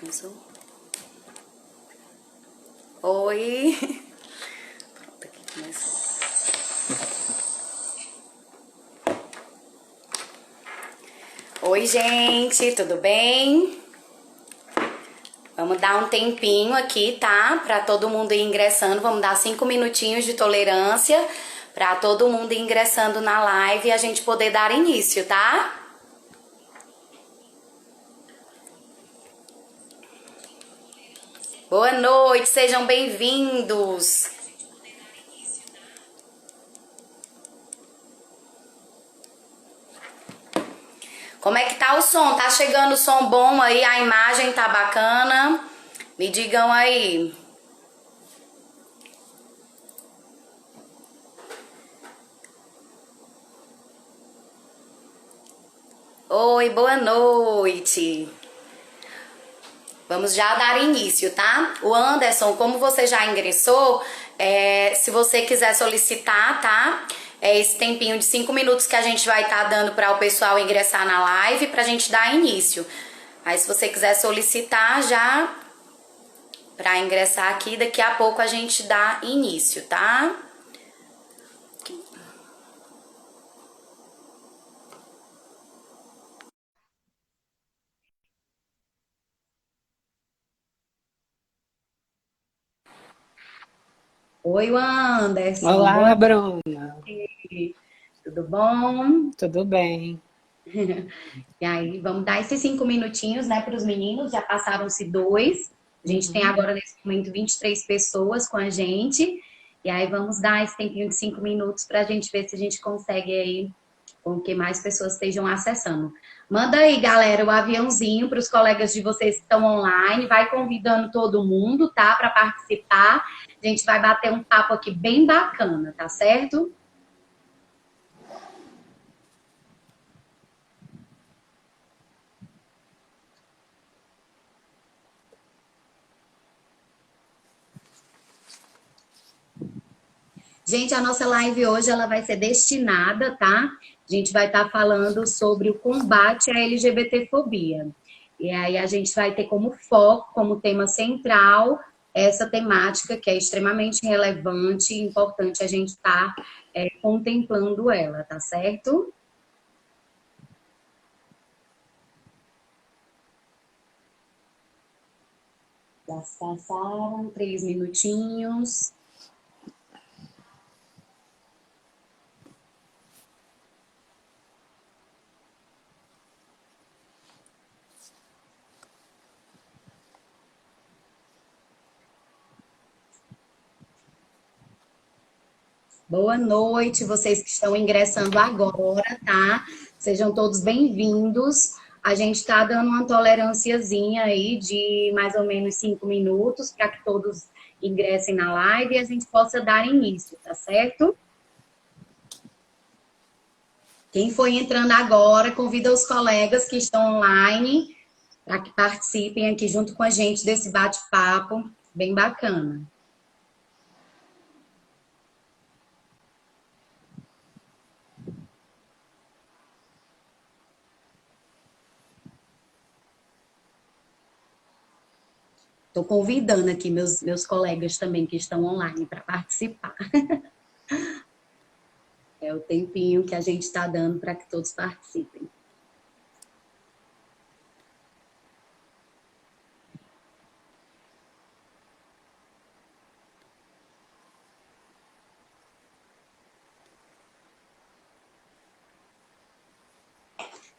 Começou? Oi! Pronto, aqui começou. Oi, gente, tudo bem? Vamos dar um tempinho aqui, tá? Pra todo mundo ir ingressando. Vamos dar 5 minutinhos de tolerância pra todo mundo ir ingressando na live e a gente poder dar início, tá? Boa noite, sejam bem-vindos. Como é que tá o som? Tá chegando o som bom aí? A imagem tá bacana? Me digam aí. Oi, boa noite. Vamos já dar início, tá? O Anderson, como você já ingressou, se você quiser solicitar, tá? É esse tempinho de 5 minutos que a gente vai estar dando para o pessoal ingressar na live pra gente dar início. Aí se você quiser solicitar já para ingressar aqui, daqui a pouco a gente dá início, tá? Oi, Anderson, boa Olá, Bruna. noite. Tudo bom? Tudo bem? E aí, vamos dar esses 5 minutinhos, né, para os meninos. Já passaram-se 2. A gente tem Uhum. agora, nesse momento, 23 pessoas com a gente. E aí, vamos dar esse tempinho de 5 minutos para a gente ver se a gente consegue aí com que mais pessoas estejam acessando. Manda aí, galera, o aviãozinho para os colegas de vocês que estão online. Vai convidando todo mundo, tá, para participar. A gente vai bater um papo aqui bem bacana, tá certo? Gente, a nossa live hoje ela vai ser destinada, tá? A gente vai estar falando sobre o combate à LGBTfobia. E aí a gente vai ter como foco, como tema central, essa temática que é extremamente relevante e importante a gente estar contemplando ela, tá certo? Já se passaram 3 minutinhos. Boa noite, vocês que estão ingressando agora, tá? Sejam todos bem-vindos. A gente está dando uma tolerânciazinha aí de mais ou menos 5 minutos para que todos ingressem na live e a gente possa dar início, tá certo? Quem for entrando agora, convida os colegas que estão online para que participem aqui junto com a gente desse bate-papo bem bacana. Estou convidando aqui meus colegas também que estão online para participar. É o tempinho que a gente está dando para que todos participem.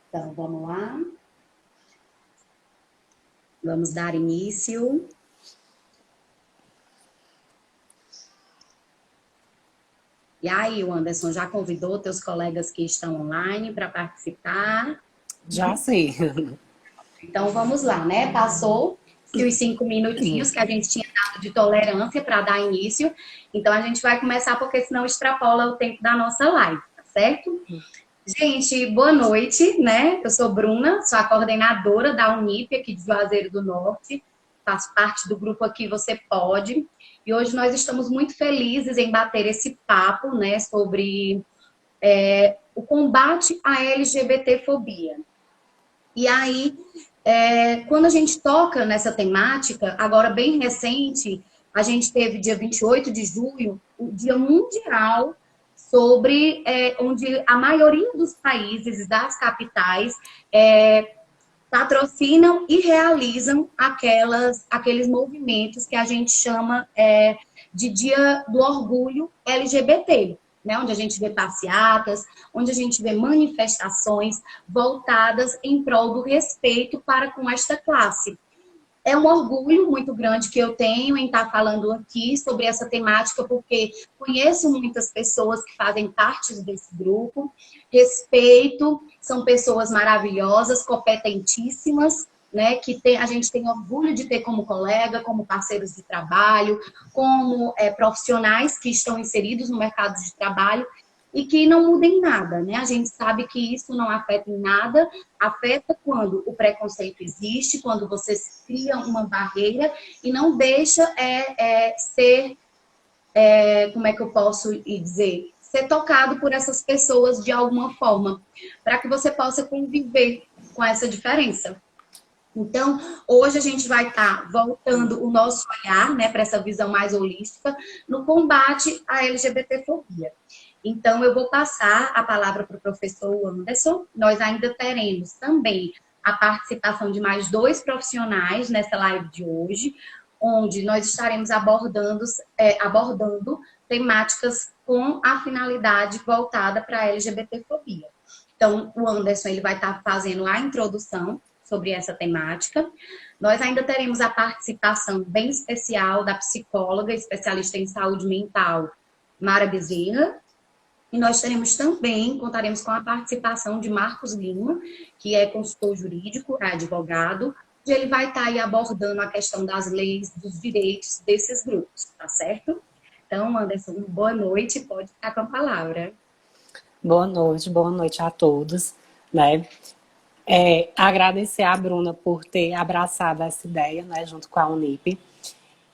Então, vamos lá. Vamos dar início. E aí, o Anderson já convidou teus colegas que estão online para participar? Já sei. Então, vamos lá, né? Passou os 5 minutinhos que a gente tinha dado de tolerância para dar início. Então, a gente vai começar, porque senão extrapola o tempo da nossa live, tá certo? Gente, boa noite, né? Eu sou Bruna, sou a coordenadora da Unip aqui de Juazeiro do Norte, faço parte do grupo Aqui Você Pode, e hoje nós estamos muito felizes em bater esse papo, né, sobre o combate à LGBTfobia. E aí, Quando a gente toca nessa temática, agora bem recente, a gente teve dia 28 de julho, o Dia Mundial sobre onde a maioria dos países, das capitais, patrocinam e realizam aqueles movimentos que a gente chama de Dia do Orgulho LGBT, né? Onde a gente vê passeatas, onde a gente vê manifestações voltadas em prol do respeito para com esta classe. É um orgulho muito grande que eu tenho em estar falando aqui sobre essa temática, porque conheço muitas pessoas que fazem parte desse grupo, respeito, são pessoas maravilhosas, competentíssimas, né, que a gente tem orgulho de ter como colega, como parceiros de trabalho, como profissionais que estão inseridos no mercado de trabalho e que não mudem nada, né? A gente sabe que isso não afeta em nada, afeta quando o preconceito existe, quando você cria uma barreira e não deixa ser, como é que eu posso dizer, ser tocado por essas pessoas de alguma forma, para que você possa conviver com essa diferença. Então, hoje a gente vai estar voltando o nosso olhar, né, para essa visão mais holística no combate à LGBTfobia. Então, eu vou passar a palavra para o professor Anderson. Nós ainda teremos também a participação de mais 2 profissionais nessa live de hoje, onde nós estaremos abordando temáticas com a finalidade voltada para a LGBTfobia. Então, o Anderson ele vai estar fazendo a introdução sobre essa temática. Nós ainda teremos a participação bem especial da psicóloga, especialista em saúde mental, Mara Bezerra. E nós contaremos com a participação de Marcos Lima, que é consultor jurídico, é advogado, e ele vai estar aí abordando a questão das leis, dos direitos desses grupos, tá certo? Então, Anderson, boa noite, pode ficar com a palavra. Boa noite a todos, né? Agradecer a Bruna por ter abraçado essa ideia, né, junto com a Unip,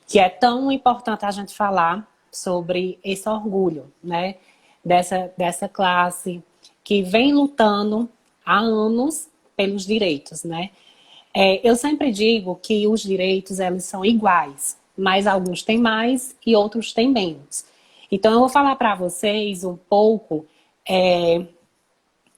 que é tão importante a gente falar sobre esse orgulho, né, dessa classe que vem lutando há anos pelos direitos, né? Eu sempre digo que os direitos, eles são iguais, mas alguns têm mais e outros têm menos. Então, eu vou falar para vocês um pouco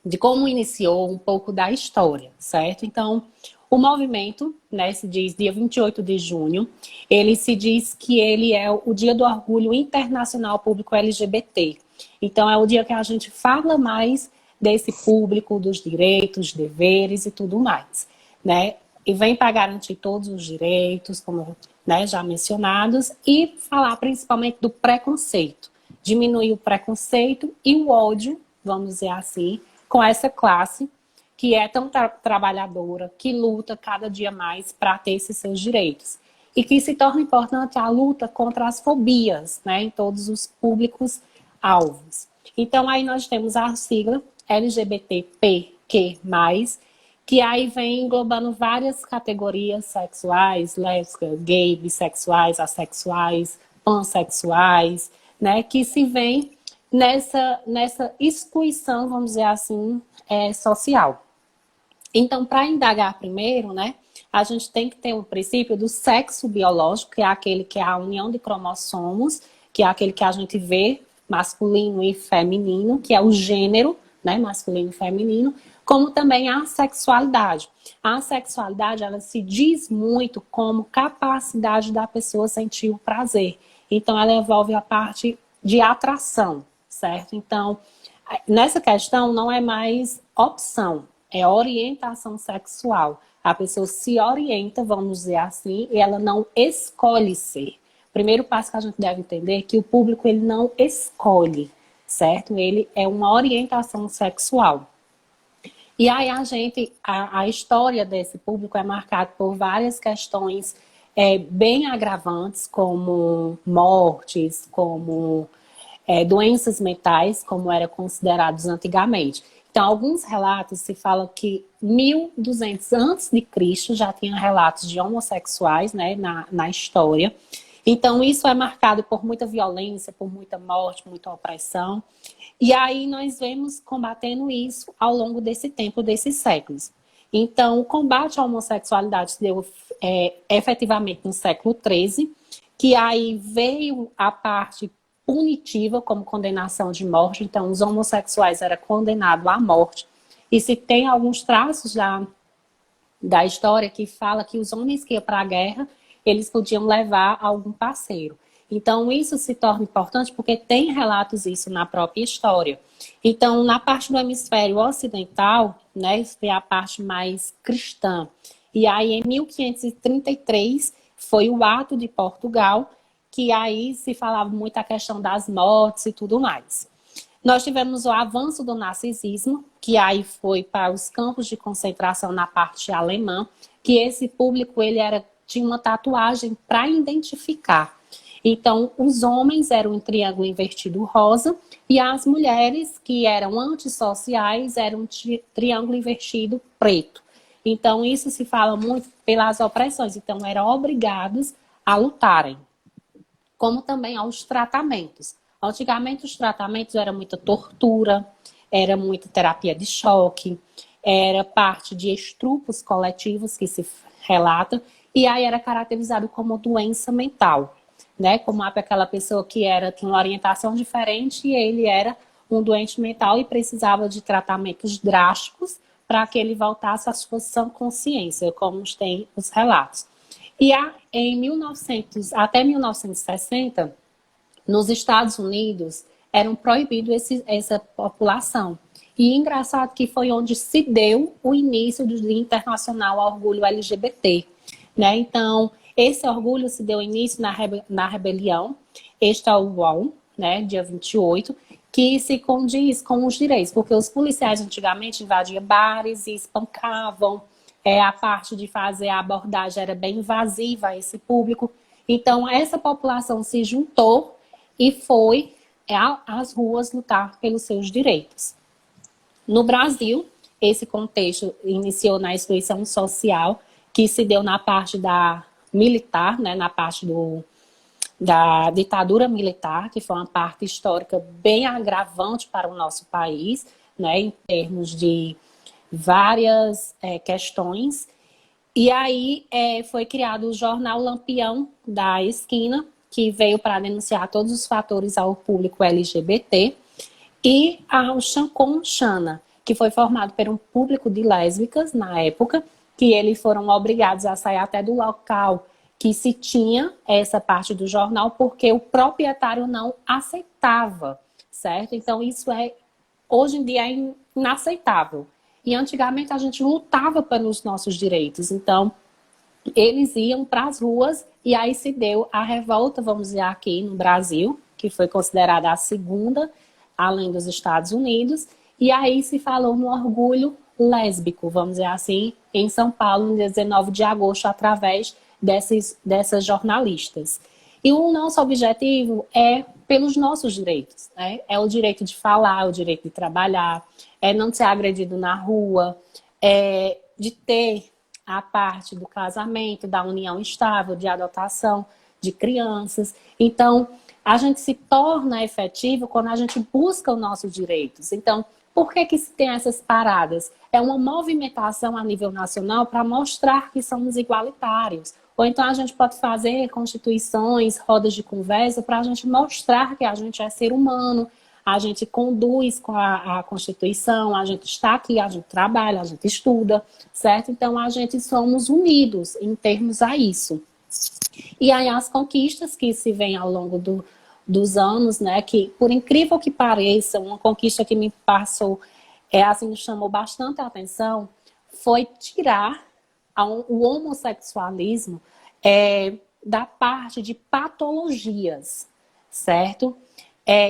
de como iniciou, um pouco da história, certo? Então, o movimento, né, se diz dia 28 de junho, ele se diz que ele é o Dia do Orgulho Internacional Público LGBT. Então, é o dia que a gente fala mais desse público, dos direitos, deveres e tudo mais, né? E vem para garantir todos os direitos, como, né, já mencionados, e falar principalmente do preconceito. Diminuir o preconceito e o ódio, vamos dizer assim, com essa classe que é tão trabalhadora, que luta cada dia mais para ter esses seus direitos. E que se torna importante a luta contra as fobias, né, em todos os públicos-alvos. Então, aí nós temos a sigla LGBTQ+, que aí vem englobando várias categorias sexuais, lésbicas, gay, bissexuais, assexuais, pansexuais, né, que se vem nessa excluição, vamos dizer assim, social. Então, para indagar primeiro, né, a gente tem que ter um princípio do sexo biológico, que é aquele que é a união de cromossomos, que é aquele que a gente vê masculino e feminino, que é o gênero, né, masculino e feminino, como também a sexualidade. A sexualidade, ela se diz muito como capacidade da pessoa sentir o prazer. Então, ela envolve a parte de atração, certo? Então, nessa questão não é mais opção, é orientação sexual. A pessoa se orienta, vamos dizer assim, e ela não escolhe ser. O primeiro passo que a gente deve entender é que o público ele não escolhe, certo? Ele é uma orientação sexual. E aí a história desse público é marcada por várias questões bem agravantes, como mortes, como doenças mentais, como eram considerados antigamente. Então, alguns relatos se fala que 1200 a.C. já tinha relatos de homossexuais, né, na história. Então, isso é marcado por muita violência, por muita morte, muita opressão. E aí nós vemos combatendo isso ao longo desse tempo, desses séculos. Então, o combate à homossexualidade se deu efetivamente no século XIII, que aí veio a parte punitiva como condenação de morte. Então, os homossexuais eram condenados à morte. E se tem alguns traços da história que fala que os homens que iam para a guerra, eles podiam levar algum parceiro. Então, isso se torna importante porque tem relatos isso na própria história. Então, na parte do hemisfério ocidental, né, isso é a parte mais cristã. E aí, em 1533, foi o ato de Portugal, que aí se falava muito a questão das mortes e tudo mais. Nós tivemos o avanço do narcisismo, que aí foi para os campos de concentração na parte alemã, que esse público tinha uma tatuagem para identificar. Então, os homens eram um triângulo invertido rosa e as mulheres, que eram antissociais, eram um triângulo invertido preto. Então, isso se fala muito pelas opressões. Então, eram obrigados a lutarem. Como também aos tratamentos. Antigamente, os tratamentos eram muita tortura, era muita terapia de choque, era parte de estrupos coletivos que se relata, e aí era caracterizado como doença mental. Né, como aquela pessoa que tinha uma orientação diferente e ele era um doente mental e precisava de tratamentos drásticos para que ele voltasse à sua sã consciência, como tem os relatos. E até 1960, nos Estados Unidos, eram proibidos essa população. E engraçado que foi onde se deu o início do Dia Internacional ao Orgulho LGBT. Né? Então, esse orgulho se deu início na rebelião Stonewall, né, dia 28, que se condiz com os direitos, porque os policiais antigamente invadiam bares e espancavam, a parte de fazer a abordagem era bem invasiva a esse público. Então, essa população se juntou e foi às ruas lutar pelos seus direitos. No Brasil, esse contexto iniciou na instituição social, que se deu na parte da militar, né, na parte da ditadura militar, que foi uma parte histórica bem agravante para o nosso país, né, em termos de várias questões. E aí foi criado o jornal Lampião da Esquina, que veio para denunciar todos os fatores ao público LGBT, e ao Chancom Xana, que foi formado por um público de lésbicas na época, que eles foram obrigados a sair até do local que se tinha essa parte do jornal, porque o proprietário não aceitava, certo? Então, isso hoje em dia é inaceitável. E antigamente a gente lutava pelos nossos direitos, então eles iam para as ruas e aí se deu a revolta, vamos dizer, aqui no Brasil, que foi considerada a segunda, além dos Estados Unidos, e aí se falou no orgulho lésbico, vamos dizer assim, em São Paulo, no dia 19 de agosto, através dessas jornalistas. E o nosso objetivo é pelos nossos direitos, né? É o direito de falar, o direito de trabalhar, é não ser agredido na rua, é de ter a parte do casamento, da união estável, de adotação de crianças. Então, a gente se torna efetivo quando a gente busca os nossos direitos. Então, por que se tem essas paradas? É uma movimentação a nível nacional para mostrar que somos igualitários. Ou então a gente pode fazer constituições, rodas de conversa, para a gente mostrar que a gente é ser humano, a gente conduz com a Constituição, a gente está aqui, a gente trabalha, a gente estuda, certo? Então a gente somos unidos em termos a isso. E aí as conquistas que se vêm ao longo dos anos, né, que por incrível que pareça, uma conquista que me passou, assim, me chamou bastante a atenção, foi tirar o homossexualismo da parte de patologias, certo?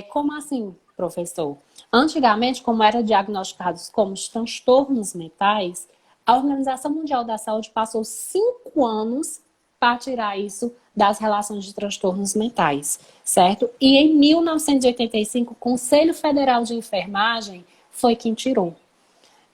Como assim, professor? Antigamente, como eram diagnosticados como transtornos mentais, a Organização Mundial da Saúde passou 5 anos para tirar isso das relações de transtornos mentais, certo? E em 1985, o Conselho Federal de Enfermagem foi quem tirou.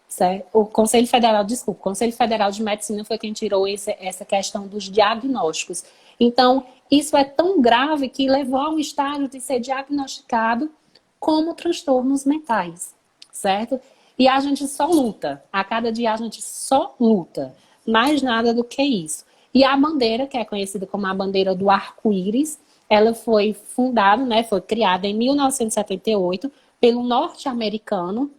Certo? O Conselho Federal de Medicina foi quem tirou essa questão dos diagnósticos. Então, isso é tão grave que levou a um estágio de ser diagnosticado como transtornos mentais, certo? E a gente só luta. A cada dia a gente só luta. Mais nada do que isso. E a bandeira, que é conhecida como a bandeira do arco-íris, ela foi fundada, né, foi criada em 1978 pelo norte-americano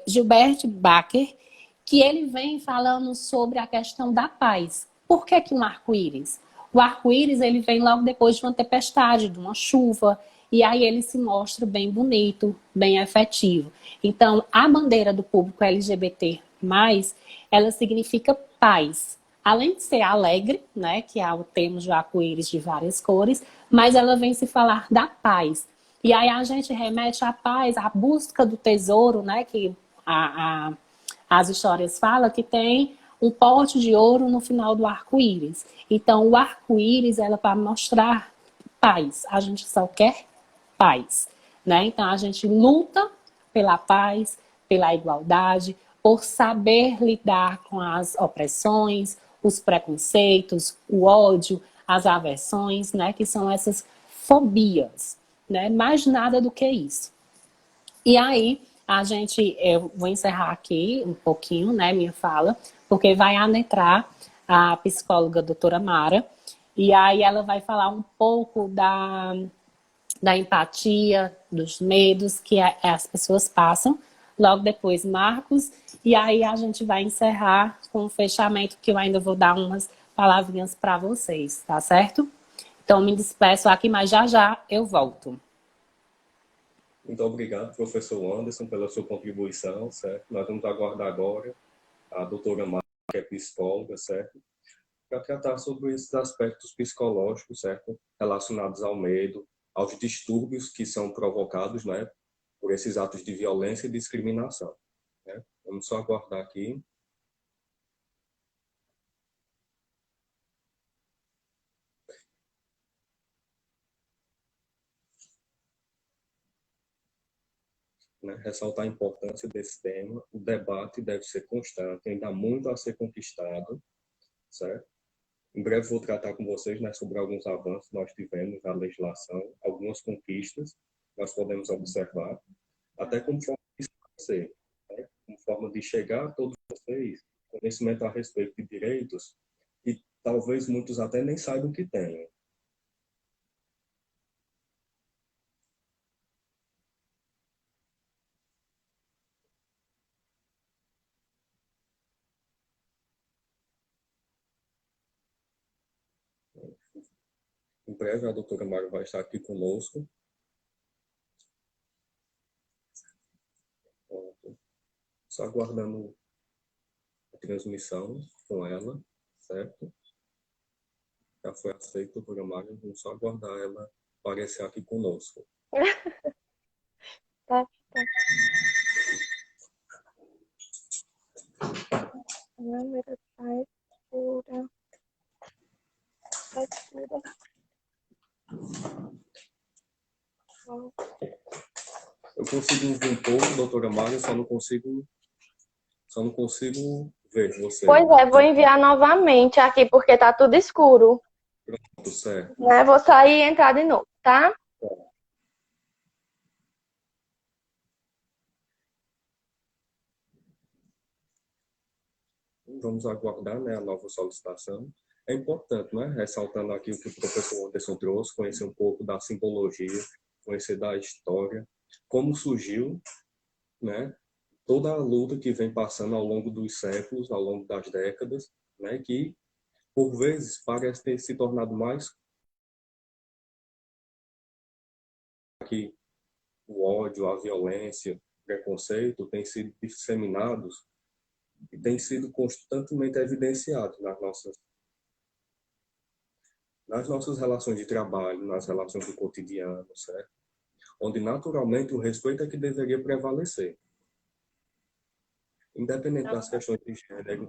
Gilbert Baker, que ele vem falando sobre a questão da paz. Por que que um arco-íris? O arco-íris ele vem logo depois de uma tempestade, de uma chuva, e aí ele se mostra bem bonito, bem efetivo. Então, a bandeira do público LGBT+, ela significa paz. Além de ser alegre, né, que é o termo de arco-íris de várias cores, mas ela vem se falar da paz. E aí a gente remete à paz, à busca do tesouro, né, que as histórias falam que tem um pote de ouro no final do arco-íris. Então, o arco-íris é para mostrar paz. A gente só quer paz, né? Então, a gente luta pela paz, pela igualdade, por saber lidar com as opressões, os preconceitos, o ódio, as aversões, né? Que são essas fobias, né? Mais nada do que isso. E aí, eu vou encerrar aqui um pouquinho, né, minha fala, porque vai adentrar a psicóloga doutora Mara, e aí ela vai falar um pouco da empatia, dos medos que as pessoas passam. Logo depois, Marcos, e aí a gente vai encerrar com um fechamento que eu ainda vou dar umas palavrinhas para vocês, tá certo? Então, me despeço aqui, mas já já eu volto. Muito obrigado, professor Anderson, pela sua contribuição, certo? Nós vamos aguardar agora a doutora Mara, que é psicóloga, certo? Para tratar sobre esses aspectos psicológicos, certo? Relacionados ao medo, aos distúrbios que são provocados, né, por esses atos de violência e discriminação, né? Vamos só aguardar aqui. Né, ressaltar a importância desse tema. O debate deve ser constante, ainda há muito a ser conquistado, certo? Em breve vou tratar com vocês, né, sobre alguns avanços que nós tivemos na legislação, algumas conquistas que nós podemos observar, até como forma de esclarecer, né, como forma de chegar a todos vocês conhecimento a respeito de direitos que talvez muitos até nem saibam que têm. Em breve a doutora Mara vai estar aqui conosco. Só aguardando a transmissão com ela, certo? Já foi aceito, doutora Mara, vamos só aguardar ela aparecer aqui conosco. Tá, tá. Número feitura. Eu consigo ouvir um pouco, doutora Mara, só não consigo ver você. Pois é, vou enviar novamente aqui, porque tá tudo escuro. Pronto, certo. Né? Vou sair e entrar de novo, tá? Vamos aguardar, né, a nova solicitação. É importante, né, ressaltando aqui o que o professor Anderson trouxe, conhecer um pouco da simbologia, conhecer da história, como surgiu, né, toda a luta que vem passando ao longo dos séculos, ao longo das décadas, né, que por vezes parece ter se tornado mais que o ódio, a violência, o preconceito têm sido disseminados e têm sido constantemente evidenciados nas nossas relações de trabalho, nas relações do cotidiano, certo? Onde naturalmente o respeito é que deveria prevalecer. Independente das questões de gênero,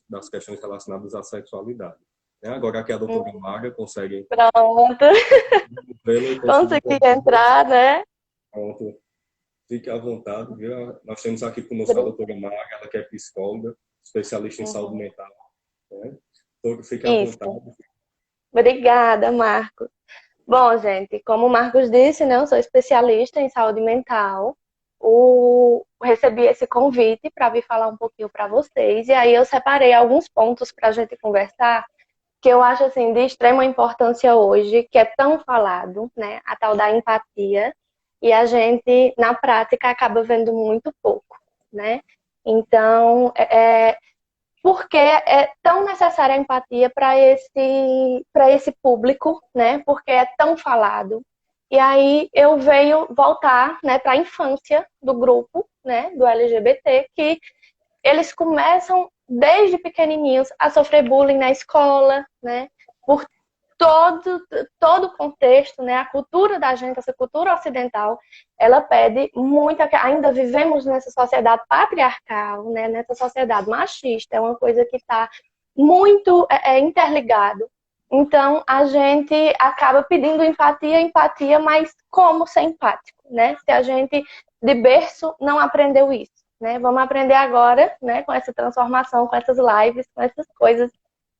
das questões relacionadas à sexualidade. Agora que a doutora Mara consegue... Pronto. Consegui entrar, né? Pronto. Fique à vontade, viu? Nós temos aqui conosco a doutora Mara, ela que é psicóloga, especialista em saúde mental. Né? Então, fique à vontade. Obrigada, Marcos. Bom, gente, como o Marcos disse, né, eu sou especialista em saúde mental. recebi esse convite para vir falar um pouquinho para vocês. E aí eu separei alguns pontos para a gente conversar, que eu acho assim de extrema importância hoje, que é tão falado, né? A tal da empatia, e a gente, na prática, acaba vendo muito pouco, né? Então, por que é tão necessária a empatia para esse público, né? Porque é tão falado. E aí eu venho voltar, né, para a infância do grupo, né, do LGBT, que eles começam desde pequenininhos a sofrer bullying na escola, né? Por todo o contexto, né? A cultura da gente, essa cultura ocidental, ela pede muito. Ainda vivemos nessa sociedade patriarcal, né? Nessa sociedade machista, é uma coisa que está muito interligado. Então, a gente acaba pedindo empatia, mas como ser empático, né? Se a gente, de berço, não aprendeu isso, né? Vamos aprender agora, né? Com essa transformação, com essas lives, com essas coisas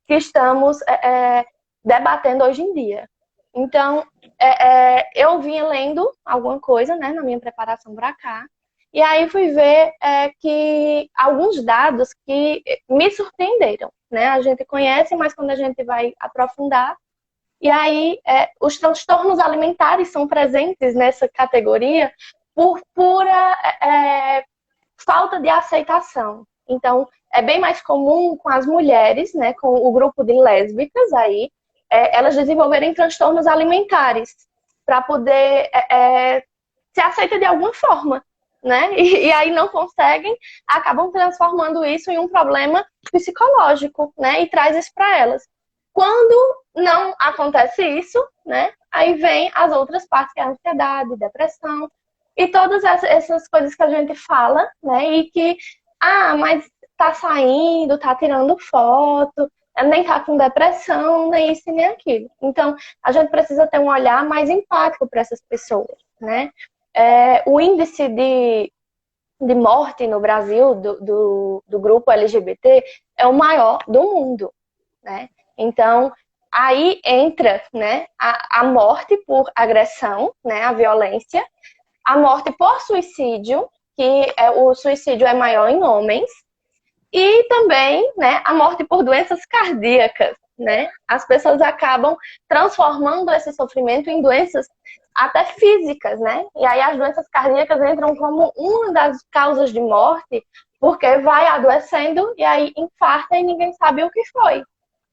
que estamos debatendo hoje em dia. Então, eu vinha lendo alguma coisa, né? Na minha preparação para cá, e aí fui ver que alguns dados que me surpreenderam, né? A gente conhece, mas quando a gente vai aprofundar, e aí os transtornos alimentares são presentes nessa categoria por pura falta de aceitação. Então, é bem mais comum com as mulheres, né? Com o grupo de lésbicas aí, elas desenvolverem transtornos alimentares para poder ser aceita de alguma forma, né? E aí não conseguem, acabam transformando isso em um problema psicológico, né? E traz isso para elas. Quando não acontece isso, né? Aí vem as outras partes, que é a ansiedade, depressão e todas essas coisas que a gente fala, né? E que, mas tá saindo, tá tirando foto, nem tá com depressão, nem isso nem aquilo. Então, a gente precisa ter um olhar mais empático para essas pessoas, né? O índice de morte no Brasil do grupo LGBT é o maior do mundo, né? Então, aí entra, né, a morte por agressão, né, a violência, a morte por suicídio, que o suicídio é maior em homens, e também, né, a morte por doenças cardíacas, né? As pessoas acabam transformando esse sofrimento em doenças até físicas, né? E aí as doenças cardíacas entram como uma das causas de morte, porque vai adoecendo e aí infarta e ninguém sabe o que foi,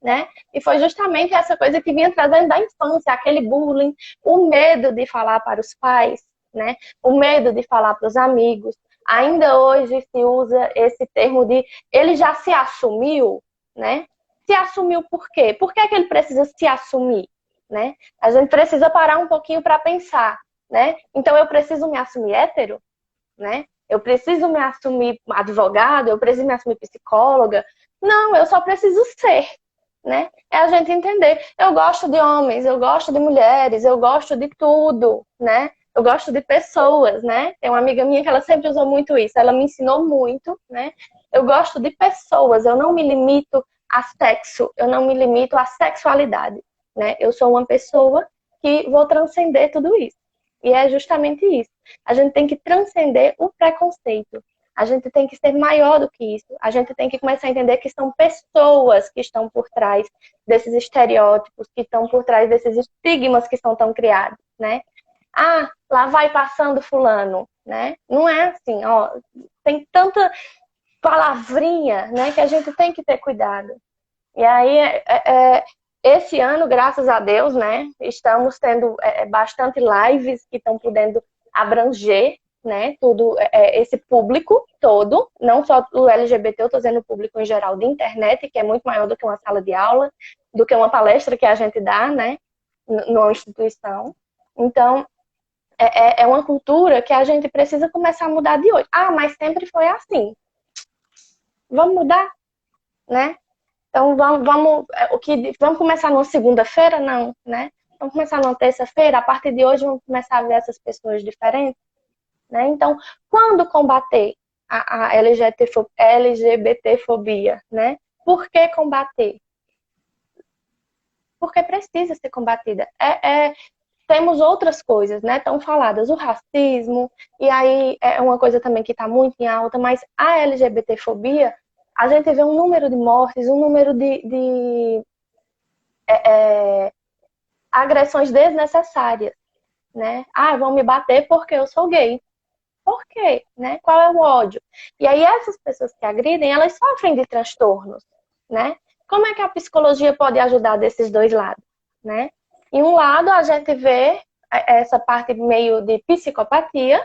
né? E foi justamente essa coisa que vinha trazendo da infância, aquele bullying, o medo de falar para os pais, né? O medo de falar para os amigos. Ainda hoje se usa esse termo de ele já se assumiu, né? Se assumiu por quê? Por que é que ele precisa se assumir, né? A gente precisa parar um pouquinho para pensar, né? Então eu preciso me assumir hétero, né? Eu preciso me assumir advogado, eu preciso me assumir psicóloga. Não, eu só preciso ser, né? É a gente entender. Eu gosto de homens, eu gosto de mulheres, eu gosto de tudo, né? Eu gosto de pessoas, né? Tem uma amiga minha que ela sempre usou muito isso. Ela me ensinou muito, né? Eu gosto de pessoas. Eu não me limito a sexo. Eu não me limito à sexualidade, né? Eu sou uma pessoa que vou transcender tudo isso. E é justamente isso. A gente tem que transcender o preconceito. A gente tem que ser maior do que isso. A gente tem que começar a entender que são pessoas que estão por trás desses estereótipos, que estão por trás desses estigmas que são tão criados, né? Lá vai passando fulano, né? Não é assim, ó. Tem tanta palavrinha, né, que a gente tem que ter cuidado. E aí, esse ano, graças a Deus, né, estamos tendo bastante lives que estão podendo abranger, né, tudo esse público todo, não só o LGBT, eu estou dizendo o público em geral de internet, que é muito maior do que uma sala de aula, do que uma palestra que a gente dá, né, numa instituição. Então, é uma cultura que a gente precisa começar a mudar de hoje. Mas sempre foi assim. Vamos mudar, né? Então, vamos começar numa segunda-feira? Não, né? Vamos começar numa terça-feira? A partir de hoje, vamos começar a ver essas pessoas diferentes, né? Então, quando combater a LGBTfobia, né? Por que combater? Porque precisa ser combatida. temos outras coisas, né, tão faladas, o racismo, e aí é uma coisa também que está muito em alta, mas a LGBTfobia, a gente vê um número de mortes, um número de agressões desnecessárias, né? Ah, vão me bater porque eu sou gay. Por quê? Né? Qual é o ódio? E aí essas pessoas que agridem, elas sofrem de transtornos, né? Como é que a psicologia pode ajudar desses dois lados, né? Em um lado, a gente vê essa parte meio de psicopatia,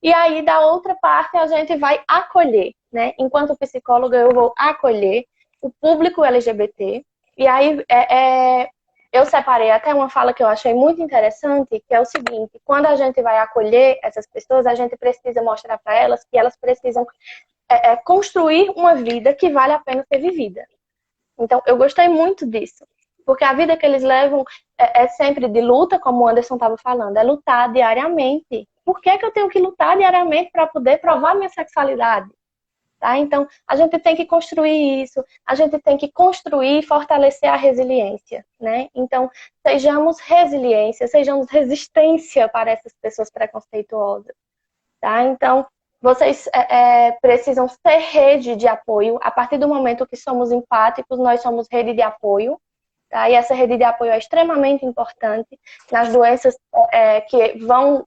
e aí da outra parte a gente vai acolher, né? Enquanto psicóloga, eu vou acolher o público LGBT, e aí eu separei até uma fala que eu achei muito interessante, que é o seguinte: quando a gente vai acolher essas pessoas, a gente precisa mostrar para elas que elas precisam construir uma vida que vale a pena ser vivida. Então, eu gostei muito disso, porque a vida que eles levam é sempre de luta, como o Anderson estava falando, é lutar diariamente. Por que eu tenho que lutar diariamente para poder provar minha sexualidade? Tá? Então, a gente tem que construir isso, a gente tem que construir e fortalecer a resiliência, né? Então, sejamos resiliência, sejamos resistência para essas pessoas preconceituosas, tá? Então, vocês precisam ser rede de apoio. A partir do momento que somos empáticos, nós somos rede de apoio, tá? E essa rede de apoio é extremamente importante nas doenças que vão...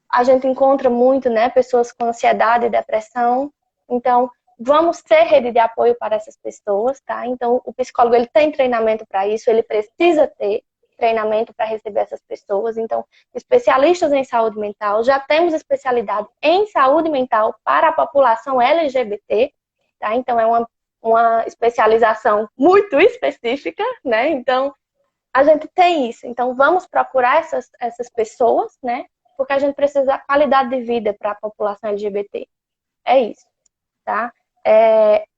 A gente encontra muito, né? Pessoas com ansiedade e depressão. Então, vamos ser rede de apoio para essas pessoas, tá? Então, o psicólogo, ele tem treinamento para isso, ele precisa ter treinamento para receber essas pessoas. Então, especialistas em saúde mental, já temos especialidade em saúde mental para a população LGBT, tá? Então, é uma especialização muito específica, né? Então, a gente tem isso. Então, vamos procurar essas pessoas, né? Porque a gente precisa da qualidade de vida para a população LGBT. É isso. Tá?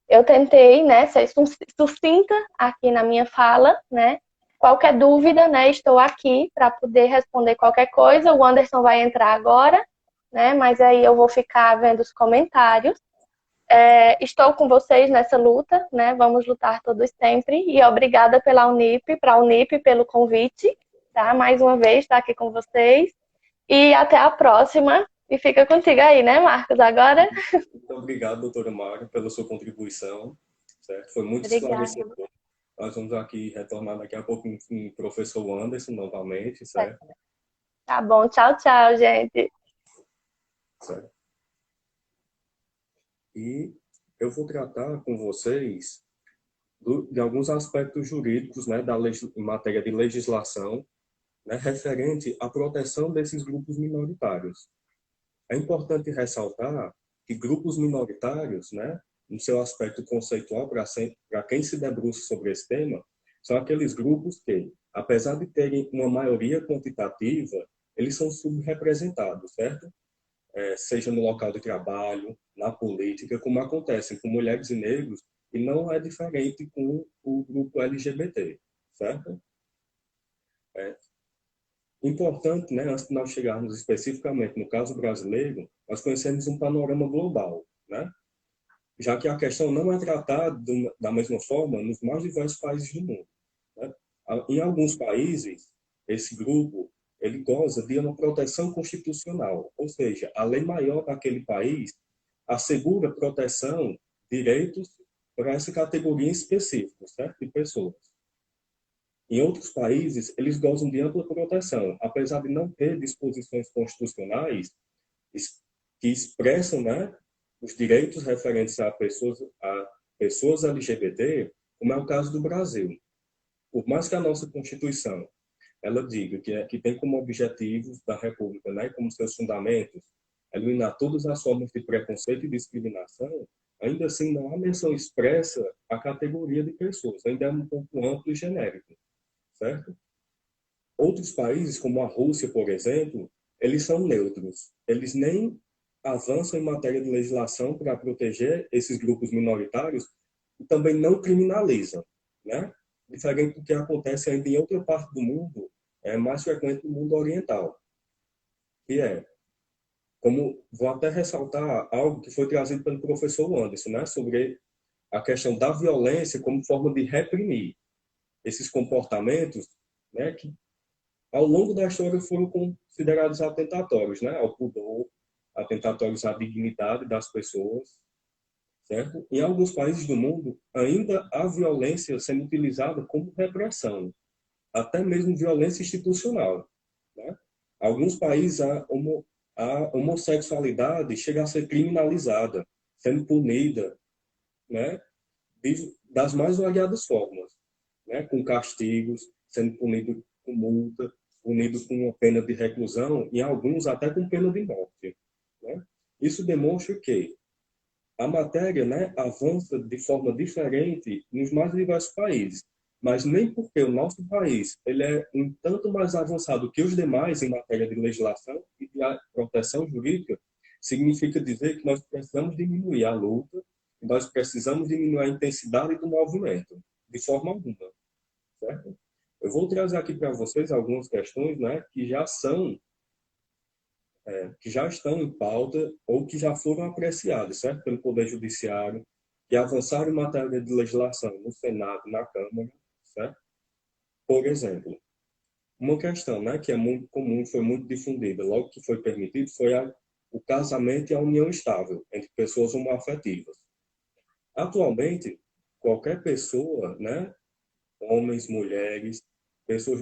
Eu tentei, né, ser sucinta aqui na minha fala, né? Qualquer dúvida, né, estou aqui para poder responder qualquer coisa. O Anderson vai entrar agora, né? Mas aí eu vou ficar vendo os comentários. Estou com vocês nessa luta, né? Vamos lutar todos sempre. E obrigada para a Unip pelo convite, tá? Mais uma vez estar aqui com vocês. E até a próxima. E fica contigo aí, né, Marcos, agora? Muito obrigado, doutora Mara, pela sua contribuição. Certo? Foi muito Obrigada. esclarecedor. Nós vamos aqui retornar daqui a pouco com o professor Anderson novamente, certo? Tá bom, tchau, tchau, gente. Certo. E eu vou tratar com vocês de alguns aspectos jurídicos, né, em matéria de legislação, né, referente à proteção desses grupos minoritários. É importante ressaltar que grupos minoritários, né, no seu aspecto conceitual, para quem se debruça sobre esse tema, são aqueles grupos que, apesar de terem uma maioria quantitativa, eles são subrepresentados, certo? Seja no local de trabalho, na política, como acontece com mulheres e negros, e não é diferente com o grupo LGBT, certo? Importante, né, antes de nós chegarmos especificamente no caso brasileiro, nós conhecemos um panorama global, né? Já que a questão não é tratada da mesma forma nos mais diversos países do mundo, né? Em alguns países, esse grupo ele goza de uma proteção constitucional, ou seja, a lei maior daquele país assegura proteção, direitos para essa categoria específica, certo? De pessoas. Em outros países, eles gozam de ampla proteção, apesar de não ter disposições constitucionais que expressam, né, os direitos referentes a pessoas LGBT, como é o caso do Brasil. Por mais que a nossa Constituição ela diga que tem como objetivos da República, né, como seus fundamentos, eliminar todas as formas de preconceito e discriminação, ainda assim não há menção expressa à categoria de pessoas, ainda é um pouco amplo e genérico, certo? Outros países, como a Rússia, por exemplo, eles são neutros. Eles nem avançam em matéria de legislação para proteger esses grupos minoritários e também não criminalizam, né? Diferente do que acontece ainda em outra parte do mundo, é mais frequente no mundo oriental. E vou até ressaltar algo que foi trazido pelo professor Anderson, né? Sobre a questão da violência como forma de reprimir esses comportamentos, né? Que ao longo da história foram considerados atentatórios, né, ao pudor, atentatórios à dignidade das pessoas, certo? Em alguns países do mundo, ainda há violência sendo utilizada como repressão, até mesmo violência institucional, né? Alguns países a homossexualidade chega a ser criminalizada, sendo punida, né, das mais variadas formas, né, com castigos, sendo punido com multa, punido com uma pena de reclusão e alguns até com pena de morte, né? Isso demonstra que a matéria, né, avança de forma diferente nos mais diversos países, mas nem porque o nosso país ele é um tanto mais avançado que os demais em matéria de legislação e de proteção jurídica, significa dizer que nós precisamos diminuir a luta, nós precisamos diminuir a intensidade do movimento, de forma alguma, certo? Eu vou trazer aqui para vocês algumas questões, né, que já estão em pauta ou que já foram apreciadas, certo? Pelo Poder Judiciário, que avançaram em matéria de legislação no Senado, na Câmara, certo? Por exemplo, uma questão, né, que é muito comum, foi muito difundida, logo que foi permitido, foi o casamento e a união estável entre pessoas homoafetivas. Atualmente, qualquer pessoa, né, homens, mulheres, pessoas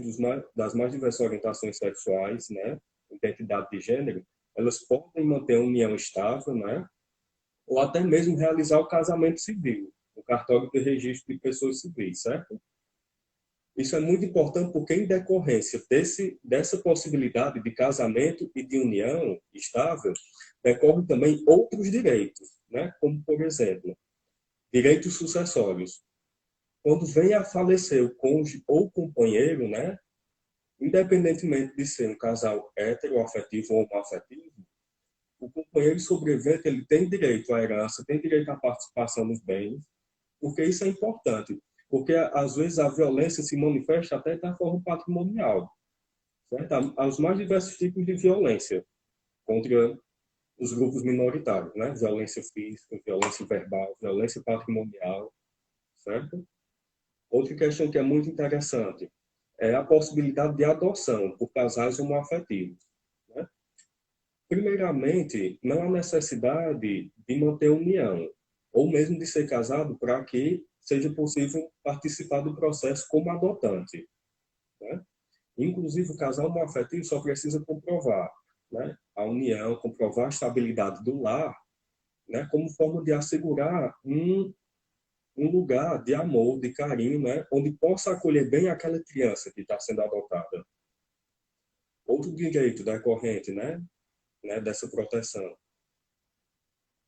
das mais diversas orientações sexuais, né, identidade de gênero, elas podem manter a união estável, né, ou até mesmo realizar o casamento civil, o cartório de registro de pessoas civis, certo? Isso é muito importante porque, em decorrência dessa possibilidade de casamento e de união estável, decorrem também outros direitos, né, como, por exemplo, direitos sucessórios. Quando vem a falecer o cônjuge ou companheiro, né, independentemente de ser um casal heteroafetivo ou homoafetivo, o companheiro sobrevivente ele tem direito à herança, tem direito à participação nos bens, porque isso é importante. Porque, às vezes, a violência se manifesta até da forma patrimonial. Certo? Há os mais diversos tipos de violência contra os grupos minoritários, né? Violência física, violência verbal, violência patrimonial, certo? Outra questão que é muito interessante é a possibilidade de adoção por casais homoafetivos, né? Primeiramente, não há necessidade de manter união, ou mesmo de ser casado para que seja possível participar do processo como adotante, né? Inclusive, o casal homoafetivo só precisa comprovar, né, a união, comprovar a estabilidade do lar, né, como forma de assegurar um lugar de amor, de carinho, né, onde possa acolher bem aquela criança que está sendo adotada. Outro direito decorrente, né, dessa proteção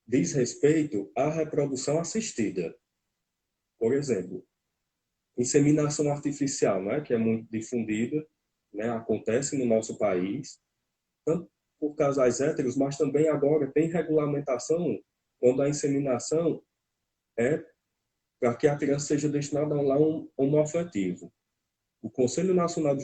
diz respeito à reprodução assistida. Por exemplo, inseminação artificial, né, que é muito difundida, né, acontece no nosso país, tanto por casais héteros, mas também agora tem regulamentação quando a inseminação é para que a criança seja destinada a um lar homoafetivo. O Conselho Nacional de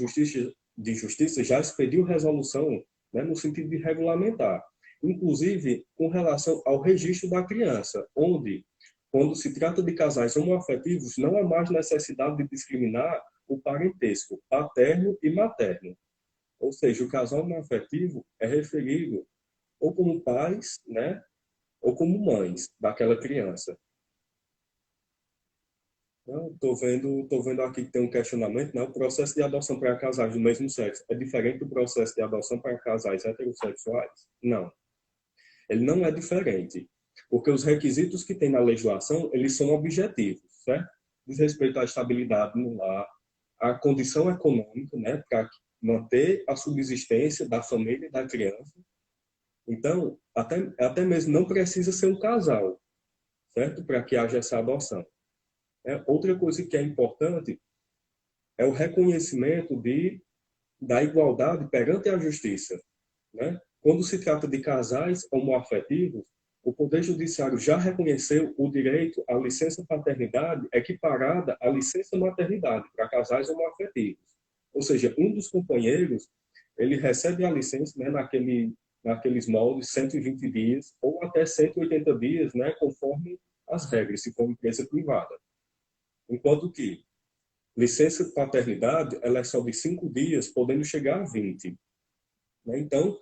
Justiça já expediu resolução, né, no sentido de regulamentar, inclusive com relação ao registro da criança, onde, quando se trata de casais homoafetivos, não há mais necessidade de discriminar o parentesco paterno e materno. Ou seja, o casal homoafetivo é referido ou como pais, né, ou como mães daquela criança. Tô vendo aqui que tem um questionamento, né? O processo de adoção para casais do mesmo sexo é diferente do processo de adoção para casais heterossexuais? Não. Ele não é diferente, porque os requisitos que tem na legislação, eles são objetivos, certo? Diz respeito à estabilidade no lar, à condição econômica, né, para manter a subsistência da família e da criança. Então, até mesmo não precisa ser um casal, certo? Para que haja essa adoção. Outra coisa que é importante é o reconhecimento da igualdade perante a justiça, né? Quando se trata de casais homoafetivos, o Poder Judiciário já reconheceu o direito à licença paternidade equiparada à licença maternidade para casais homoafetivos. Ou seja, um dos companheiros, ele recebe a licença, né, naqueles moldes 120 dias ou até 180 dias, né, conforme as regras, se for empresa privada. Enquanto que Licença de paternidade, ela é só de 5 dias, podendo chegar a 20. Né? Então,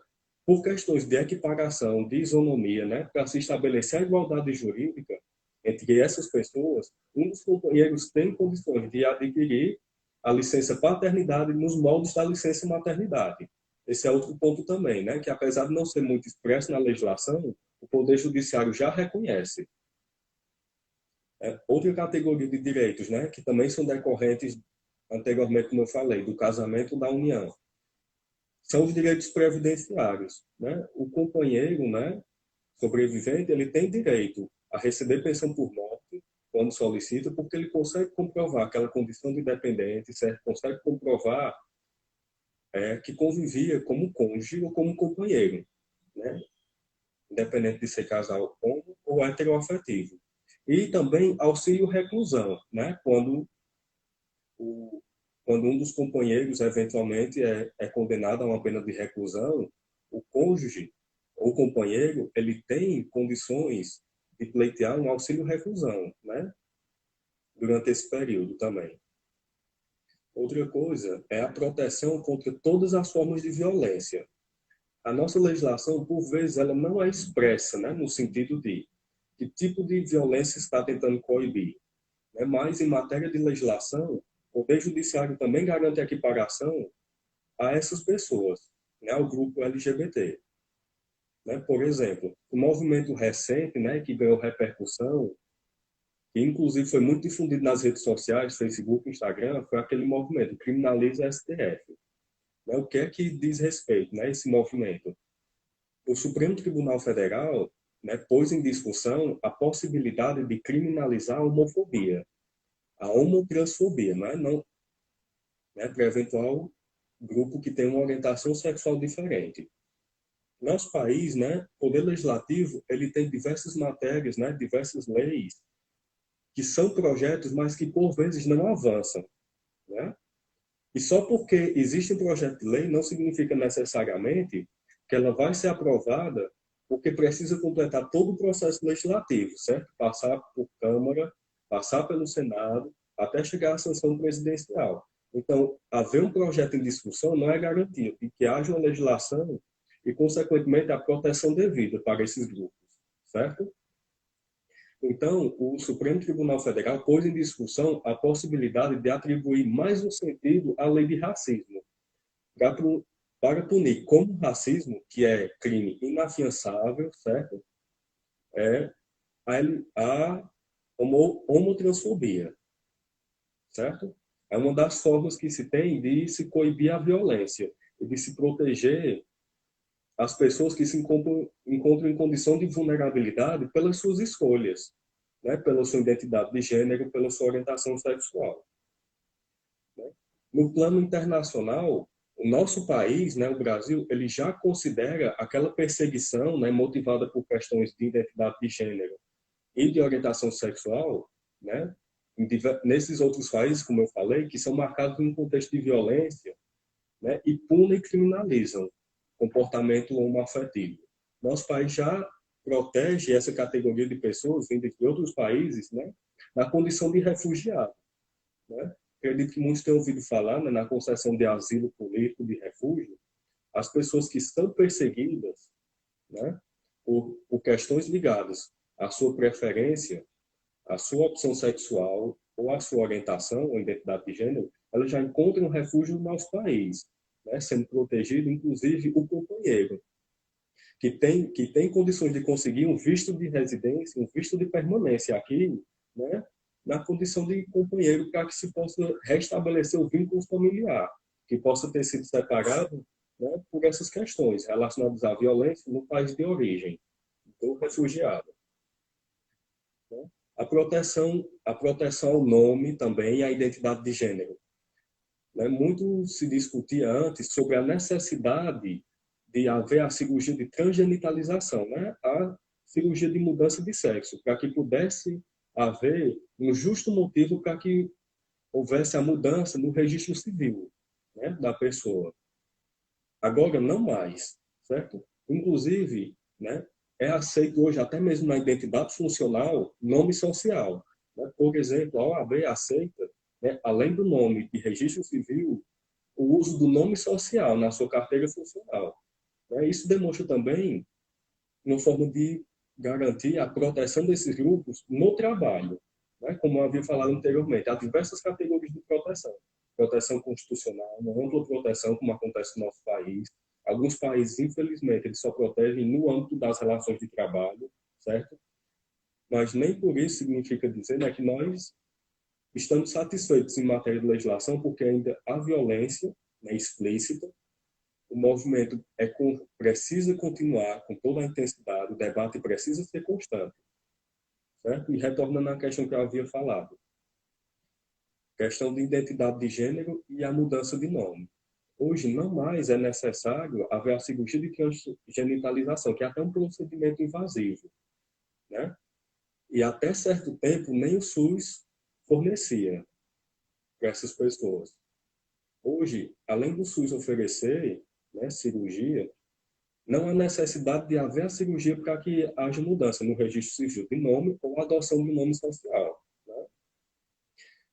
por questões de equiparação, de isonomia, né, para se estabelecer a igualdade jurídica entre essas pessoas, um dos companheiros tem condições de adquirir a licença paternidade nos moldes da licença maternidade. Esse é outro ponto também, né, que apesar de não ser muito expresso na legislação, o Poder Judiciário já reconhece. Outra categoria de direitos, né, que também são decorrentes, anteriormente, como eu falei, do casamento da união, são os direitos previdenciários. Né? O companheiro, né, sobrevivente, ele tem direito a receber pensão por morte quando solicita, porque ele consegue comprovar aquela condição de dependente, certo? Consegue comprovar que convivia como cônjuge ou como companheiro, né? Independente de ser casal homo ou heteroafetivo. E também auxílio reclusão, né? Quando um dos companheiros eventualmente é condenado a uma pena de reclusão, o cônjuge ou companheiro, ele tem condições de pleitear um auxílio reclusão, né? Durante esse período também. Outra coisa é a proteção contra todas as formas de violência. A nossa legislação, por vezes, ela não é expressa, né? No sentido de que tipo de violência está tentando coibir. Né? Mas, em matéria de legislação, o Poder Judiciário também garante a equiparação a essas pessoas, né, ao grupo LGBT. Né? Por exemplo, o movimento recente, né, que ganhou repercussão, que inclusive foi muito difundido nas redes sociais, Facebook, Instagram, foi aquele movimento, Criminaliza STF. Né? O que é que diz respeito, né, esse movimento? O Supremo Tribunal Federal, né, pôs em discussão a possibilidade de criminalizar a homofobia, a homotransfobia, não, né, para eventual grupo que tem uma orientação sexual diferente. Nosso país, né, o Poder Legislativo, ele tem diversas matérias, né, diversas leis, que são projetos, mas que por vezes não avançam. Né? E só porque existe um projeto de lei não significa necessariamente que ela vai ser aprovada, porque precisa completar todo o processo legislativo, certo? Passar por Câmara, passar pelo Senado, até chegar à sanção presidencial. Então, haver um projeto em discussão não é garantia de que haja uma legislação e, consequentemente, a proteção devida para esses grupos, certo? Então, o Supremo Tribunal Federal pôs em discussão a possibilidade de atribuir mais um sentido à lei de racismo, para punir como racismo, que é crime inafiançável, certo? A homotransfobia, certo? É uma das formas que se tem de se coibir a violência e de se proteger as pessoas que se encontram em condição de vulnerabilidade pelas suas escolhas, né? Pela sua identidade de gênero, pela sua orientação sexual. Né? No plano internacional, o nosso país, né, o Brasil, ele já considera aquela perseguição, né, motivada por questões de identidade de gênero e de orientação sexual, né, nesses outros países, como eu falei, que são marcados em um contexto de violência, né, e punem e criminalizam comportamento homoafetivo. Nosso país já protege essa categoria de pessoas vindas de outros países, né, na condição de refugiado. Né? Acredito que muitos tenham ouvido falar, né, na concessão de asilo político, de refúgio, as pessoas que estão perseguidas, né, por questões ligadas à sua preferência, à sua opção sexual ou à sua orientação ou identidade de gênero, elas já encontram um refúgio no nosso país, né, sendo protegido, inclusive, o companheiro, que tem condições de conseguir um visto de residência, um visto de permanência aqui, né, na condição de companheiro, para que se possa restabelecer o vínculo familiar, que possa ter sido separado, né, por essas questões relacionadas à violência no país de origem do refugiado. Né? A proteção ao nome também e à identidade de gênero. Né? Muito se discutia antes sobre a necessidade de haver a cirurgia de transgenitalização, né? A cirurgia de mudança de sexo, para que pudesse haver um justo motivo para que houvesse a mudança no registro civil, né, da pessoa. Agora, não mais, certo? Inclusive, né, é aceito hoje, até mesmo na identidade funcional, nome social. Né? Por exemplo, a OAB aceita né, além do nome de registro civil, o uso do nome social na sua carteira funcional. Né? Isso demonstra também uma forma de garantir a proteção desses grupos no trabalho. Né? Como eu havia falado anteriormente, há diversas categorias de proteção. Proteção constitucional, uma ampla proteção, como acontece no nosso país. Alguns países, infelizmente, eles só protegem no âmbito das relações de trabalho, certo? Mas nem por isso significa dizer, né, que nós estamos satisfeitos em matéria de legislação, porque ainda há violência, né, explícita. O movimento precisa continuar com toda a intensidade, o debate precisa ser constante. Certo? E retornando à questão que eu havia falado, questão de identidade de gênero e a mudança de nome. Hoje não mais é necessário haver a cirurgia de transgenitalização, que é até um procedimento invasivo, né? E até certo tempo nem o SUS fornecia para essas pessoas. Hoje, além do SUS oferecer, né, cirurgia, não há necessidade de haver a cirurgia para que haja mudança no registro civil de nome ou adoção de nome social. Né?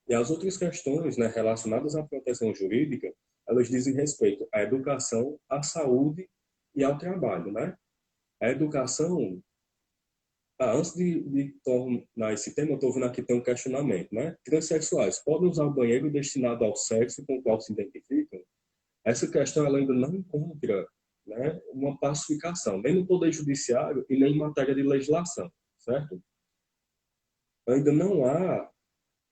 E as outras questões, né, relacionadas à proteção jurídica, elas dizem respeito à educação, à saúde e ao trabalho. Né? A educação... antes de tornar esse tema, eu estou vendo aqui tem um questionamento. Né? Transsexuais podem usar o banheiro destinado ao sexo com o qual se identificam? Essa questão ela ainda não encontra, né, uma pacificação, nem no Poder Judiciário e nem em matéria de legislação, certo? Ainda não há,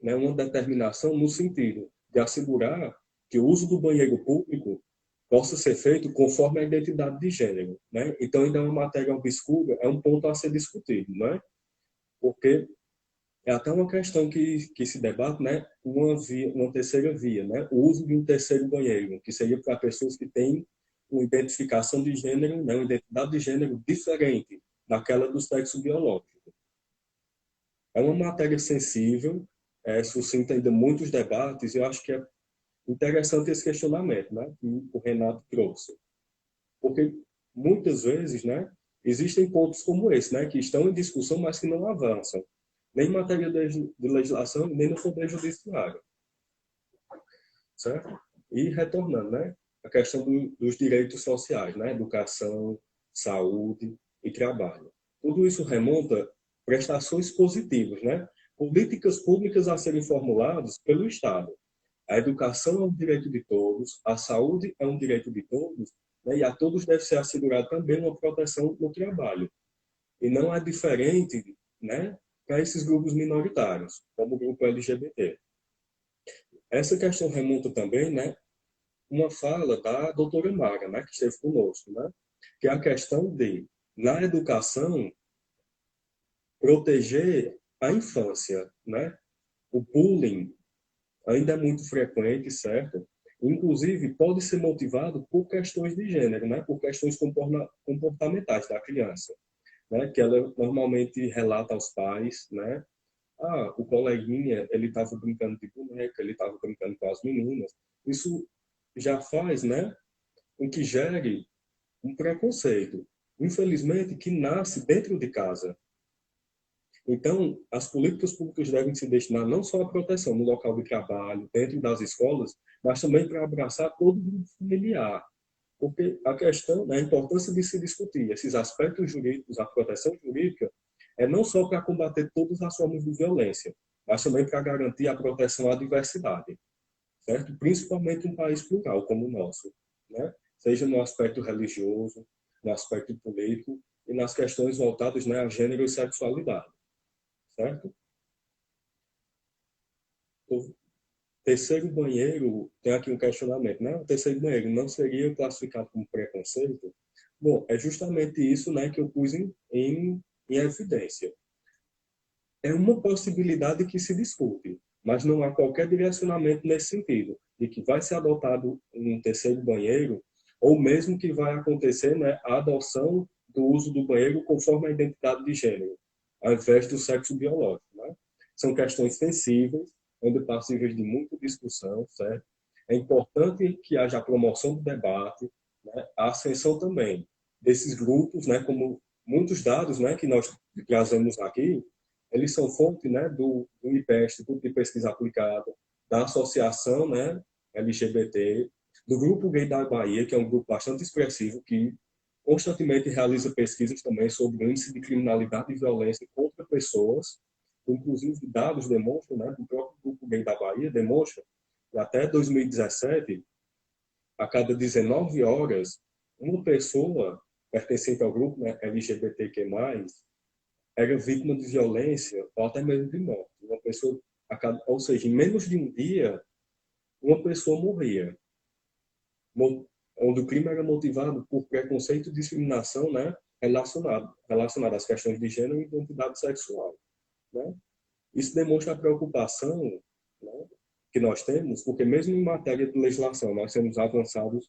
né, uma determinação no sentido de assegurar que o uso do banheiro público possa ser feito conforme a identidade de gênero. Né? Então, ainda é uma matéria obscura, é um ponto a ser discutido, né? Porque é até uma questão que se debate, né? Uma terceira via, né? O uso de um terceiro banheiro, que seria para pessoas que têm uma identificação de gênero, né? Uma identidade de gênero diferente daquela do sexo biológico. É uma matéria sensível, suscita ainda muitos debates, e eu acho que é interessante esse questionamento, né? Que o Renato trouxe. Porque muitas vezes, né? Existem pontos como esse, né? Que estão em discussão, mas que não avançam. Nem em matéria de legislação, nem no Poder Judiciário. Certo? E retornando, né? A questão dos direitos sociais, né? Educação, saúde e trabalho. Tudo isso remonta prestações positivas, né? Políticas públicas a serem formuladas pelo Estado. A educação é um direito de todos, a saúde é um direito de todos, né? E a todos deve ser assegurada também uma proteção no trabalho. E não é diferente, né, para esses grupos minoritários, como o grupo LGBT. Essa questão remonta também, né, uma fala da doutora Mara, né, que esteve conosco, né, que é a questão de, na educação, proteger a infância. Né? O bullying ainda é muito frequente, certo? Inclusive, pode ser motivado por questões de gênero, né, por questões comportamentais da criança. Né, que ela normalmente relata aos pais, né? O coleguinha, ele estava brincando de boneca, ele estava brincando com as meninas. Isso já faz, né, com que gere um preconceito, infelizmente, que nasce dentro de casa. Então, as políticas públicas devem se destinar não só à proteção no local de trabalho, dentro das escolas, mas também para abraçar todo o grupo familiar. Porque a questão, né, a importância de se discutir esses aspectos jurídicos, a proteção jurídica, é não só para combater todas as formas de violência, mas também para garantir a proteção à diversidade, certo? Principalmente em um país plural como o nosso, né? Seja no aspecto religioso, no aspecto político e nas questões voltadas, né, a gênero e sexualidade, certo? O terceiro banheiro, tem aqui um questionamento, né? O terceiro banheiro não seria classificado como preconceito? Bom, é justamente isso, né, que eu pus em evidência. É uma possibilidade que se discute, mas não há qualquer direcionamento nesse sentido, de que vai ser adotado um terceiro banheiro, ou mesmo que vai acontecer, né, a adoção do uso do banheiro conforme a identidade de gênero, ao invés do sexo biológico. Né? São questões sensíveis, ainda passíveis de muita discussão, certo? É importante que haja a promoção do debate, né, a ascensão também desses grupos, né, como muitos dados, né, que nós trazemos aqui, eles são fonte, né, do IPES, Instituto de Pesquisa Aplicada, da associação, né, LGBT, do Grupo Gay da Bahia, que é um grupo bastante expressivo, que constantemente realiza pesquisas também sobre o índice de criminalidade e violência contra pessoas. Inclusive, dados demonstram, né, do próprio Grupo Gay da Bahia, demonstram que até 2017, a cada 19 horas, uma pessoa pertencente ao grupo, né, LGBTQ+, era vítima de violência ou até mesmo de morte. Uma pessoa, ou seja, em menos de um dia, uma pessoa morria. Onde o crime era motivado por preconceito e discriminação, né, relacionado às questões de gênero e identidade sexual. Né? Isso demonstra a preocupação, né, que nós temos, porque mesmo em matéria de legislação nós temos avançados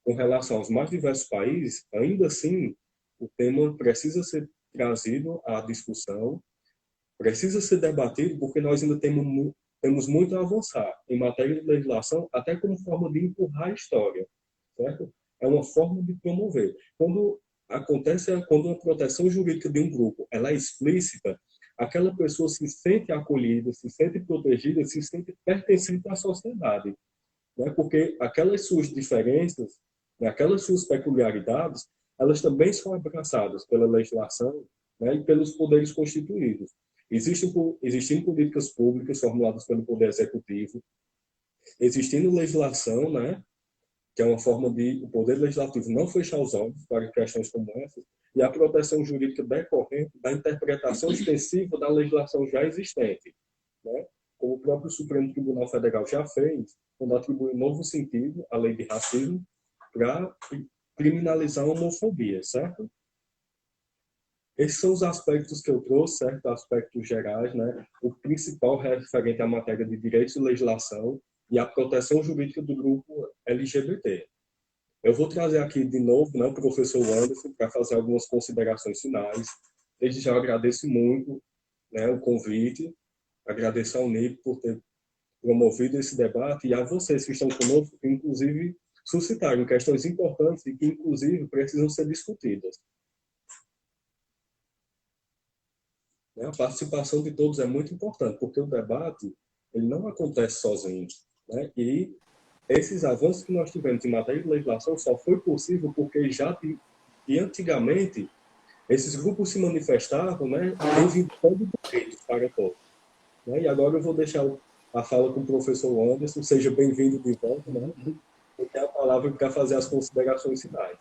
com relação aos mais diversos países, ainda assim o tema precisa ser trazido à discussão, precisa ser debatido, porque nós ainda temos muito a avançar em matéria de legislação, até como forma de empurrar a história, certo? É uma forma de promover. Quando uma proteção jurídica de um grupo ela é explícita, aquela pessoa se sente acolhida, se sente protegida, se sente pertencente à sociedade, né? Porque aquelas suas diferenças, né, aquelas suas peculiaridades, elas também são abraçadas pela legislação, né, e pelos poderes constituídos. Existem políticas públicas formuladas pelo Poder Executivo, existindo legislação, né, que é uma forma de o Poder Legislativo não fechar os olhos para questões como essas, e a proteção jurídica decorrente da interpretação extensiva da legislação já existente, né, como o próprio Supremo Tribunal Federal já fez, quando atribui um novo sentido à lei de racismo para criminalizar a homofobia, certo? Esses são os aspectos que eu trouxe, certo? Aspectos gerais, né? O principal referente à matéria de direitos e legislação e a proteção jurídica do grupo LGBT. Eu vou trazer aqui de novo, né, o professor Anderson para fazer algumas considerações finais. Desde já eu agradeço muito, né, o convite, agradeço ao NIP por ter promovido esse debate e a vocês que estão conosco, que inclusive suscitaram questões importantes e que inclusive precisam ser discutidas. A participação de todos é muito importante, porque o debate ele não acontece sozinho, né? E esses avanços que nós tivemos em matéria de legislação só foi possível porque e antigamente esses grupos se manifestavam, né, reivindicando direitos para todos. Né? E agora eu vou deixar a fala com o professor Anderson, seja bem-vindo de volta, né? Eu tenho a palavra para fazer as considerações finais.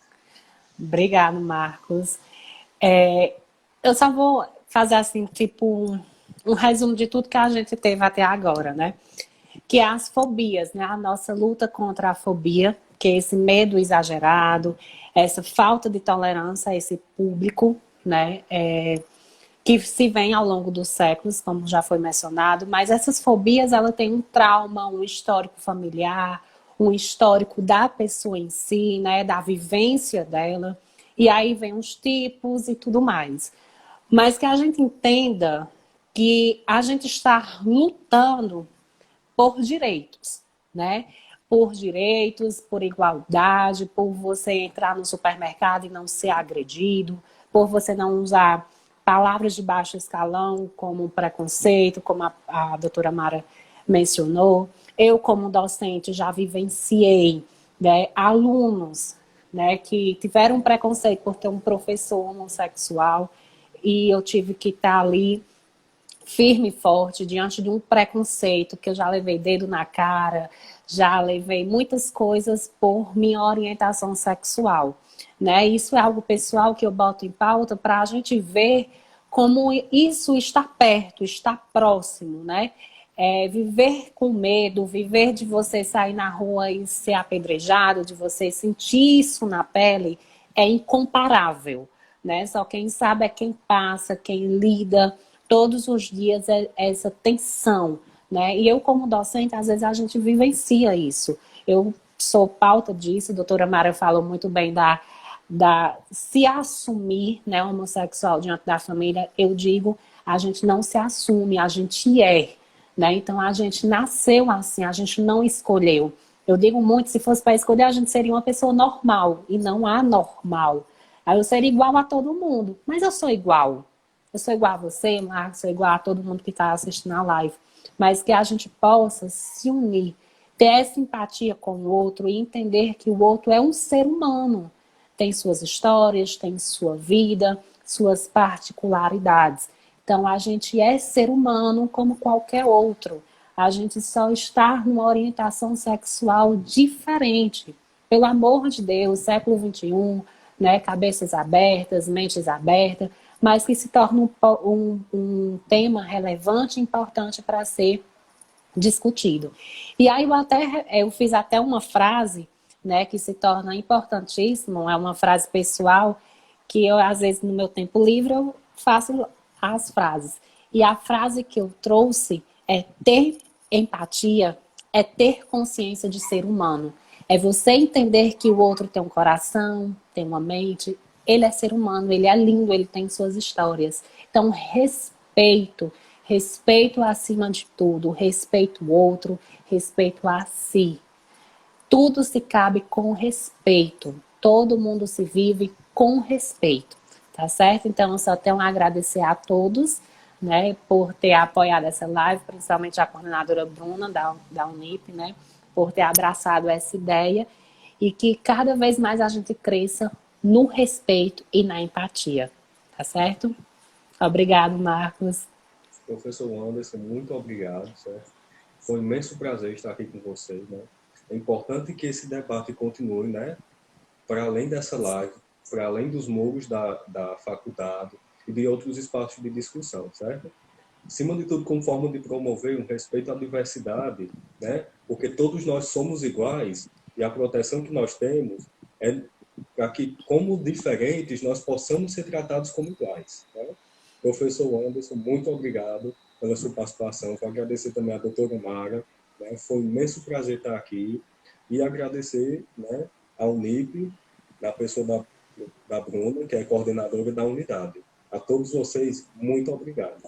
Obrigado, Marcos. Eu só vou fazer assim, tipo, um resumo de tudo que a gente teve até agora, né? Que é as fobias, né? A nossa luta contra a fobia, que é esse medo exagerado, essa falta de tolerância a esse público, né? Que se vem ao longo dos séculos, como já foi mencionado, mas essas fobias, ela tem um trauma, um histórico familiar, um histórico da pessoa em si, né? Da vivência dela, e aí vem os tipos e tudo mais. Mas que a gente entenda que a gente está lutando por direitos, né? Por direitos, por igualdade, por você entrar no supermercado e não ser agredido, por você não usar palavras de baixo escalão como preconceito, como a doutora Mara mencionou. Eu, como docente, já vivenciei, né, alunos, né, que tiveram preconceito por ter um professor homossexual, e eu tive que estar ali firme e forte diante de um preconceito, que eu já levei dedo na cara, já levei muitas coisas por minha orientação sexual, né? Isso é algo pessoal que eu boto em pauta para a gente ver como isso está perto, está próximo, né? Viver com medo, viver de você sair na rua e ser apedrejado, de você sentir isso na pele, é incomparável, né? Só quem sabe é quem passa, quem lida todos os dias essa tensão, né? E eu, como docente, às vezes a gente vivencia isso. Eu sou pauta disso, a doutora Mara falou muito bem da se assumir, né, homossexual diante da família. Eu digo, a gente não se assume, a gente é, né? Então a gente nasceu assim, a gente não escolheu. Eu digo muito, se fosse para escolher, a gente seria uma pessoa normal e não anormal. Aí eu seria igual a todo mundo, mas eu sou igual. Eu sou igual a você, Marcos, sou igual a todo mundo que está assistindo a live. mas que a gente possa se unir, ter essa empatia com o outro e entender que o outro é um ser humano, tem suas histórias, tem sua vida, suas particularidades. Então, a gente é ser humano como qualquer outro. A gente só está numa orientação sexual diferente. Pelo amor de Deus, século XXI, né, cabeças abertas, mentes abertas, mas que se torna um tema relevante e importante para ser discutido. E aí eu fiz até uma frase, né, que se torna importantíssima, é uma frase pessoal, que eu, às vezes, no meu tempo livre, eu faço as frases. E a frase que eu trouxe é: ter empatia é ter consciência de ser humano. É você entender que o outro tem um coração, tem uma mente, ele é ser humano, ele é lindo, ele tem suas histórias. Então, respeito. Respeito acima de tudo, respeito o outro, respeito a si. Tudo se cabe com respeito. Todo mundo se vive com respeito, tá certo? Então, eu só tenho a agradecer a todos, né, por ter apoiado essa live, principalmente a coordenadora Bruna da Unip, né, por ter abraçado essa ideia e que cada vez mais a gente cresça no respeito e na empatia, tá certo? Obrigado, Marcos. Professor Anderson, muito obrigado, certo? Foi um imenso prazer estar aqui com vocês, né? É importante que esse debate continue, né? Para além dessa live, para além dos muros da faculdade e de outros espaços de discussão, certo? Acima de tudo, como forma de promover um respeito à diversidade, né? Porque todos nós somos iguais e a proteção que nós temos é para que, como diferentes, nós possamos ser tratados como iguais, né? Professor Anderson, muito obrigado pela sua participação. Quero agradecer também a doutora Mara, né? Foi um imenso prazer estar aqui e agradecer, né, a Unip, na pessoa da Bruna, que é coordenadora da unidade. A todos vocês, muito obrigado.